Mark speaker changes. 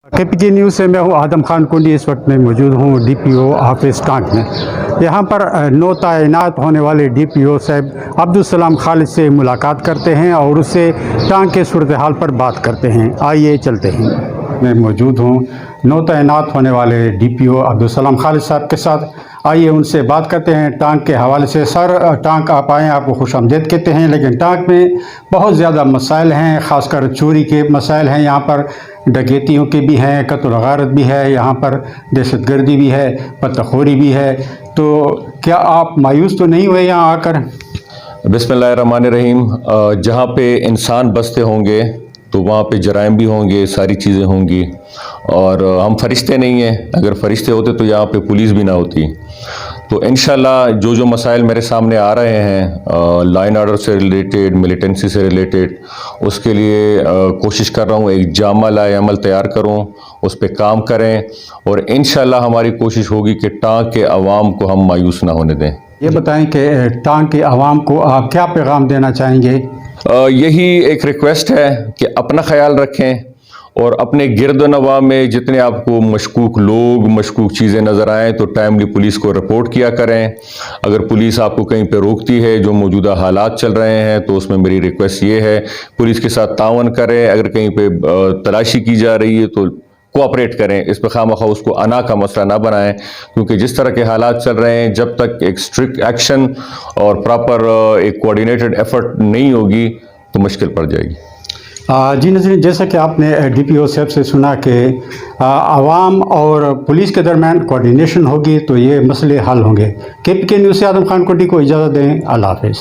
Speaker 1: KPK news से मैं हूं आदम खान कुंडी। इस वक्त मैं मौजूद हूं DPO ऑफिस टांक में। यहां पर नौ तैनात होने वाले DPO साहब अब्दुल सलाम खालिद से मुलाकात करते हैं और उससे टांक के सूरत हाल पर बात करते हैं। आइए चलते हैं। मैं मौजूद हूं नौ तैनात होने वाले DPO अब्दुल सलाम खालिद साहब के साथ। आइए उनसे बात करते हैं टांक के हवाले से। सर, टांक आप आएँ, आपको खुशामदीद कहते हैं, लेकिन टांक में बहुत ज़्यादा मसाइल हैं, ख़ासकर चोरी के मसाइल हैं। यहाँ पर डकैतियों के भी हैं, कत्ल गारत भी है, यहाँ पर दहशत गर्दी भी है, पत्ताखोरी भी है। तो क्या आप मायूस तो नहीं हुए यहाँ आकर?
Speaker 2: बिस्मिल्लाहिर्रहमानिर्रहीम। जहाँ पे इंसान बसते होंगे तो वहाँ पे जराइम भी होंगे, सारी चीज़ें होंगी। और हम फरिश्ते नहीं हैं, अगर फरिश्ते होते तो यहाँ पे पुलिस भी ना होती। तो इंशाल्लाह जो जो मसाइल मेरे सामने आ रहे हैं लाइन आर्डर से रिलेटेड, मिलिटेंसी से रिलेटेड, उसके लिए कोशिश कर रहा हूँ एक जामा लाए अमल तैयार करूँ, उस पर काम करें और इंशाल्लाह हमारी कोशिश होगी कि टांक के अवाम को हम मायूस ना होने दें।
Speaker 1: ये बताएं कि टांक के अवाम को आप क्या पैगाम देना चाहेंगे?
Speaker 2: यही एक रिक्वेस्ट है कि अपना ख्याल रखें और अपने गिरद नवा में जितने आपको मशकूक लोग, मशकूक चीज़ें नज़र आएँ तो टाइमली पुलिस को रिपोर्ट किया करें। अगर पुलिस आपको कहीं पे रोकती है, जो मौजूदा हालात चल रहे हैं, तो उसमें मेरी रिक्वेस्ट ये है पुलिस के साथ तावन करें। अगर कहीं पे तलाशी की जा रही है तो कोऑपरेट करें, इस पर खामखा उसको अना का मसला ना बनाएं, क्योंकि जिस तरह के हालात चल रहे हैं, जब तक एक स्ट्रिक्ट एक्शन और प्रॉपर एक कोऑर्डिनेटेड एफर्ट नहीं होगी तो मुश्किल पड़ जाएगी।
Speaker 1: जी नज़रीन, जैसा कि आपने DPO साहब से सुना कि आवाम और पुलिस के दरमियान कोऑर्डिनेशन होगी तो ये मसले हल होंगे। KPK न्यूज़ से आदम खान कुंडी को इजाज़त दें। अल्लाह हाफ़िज़।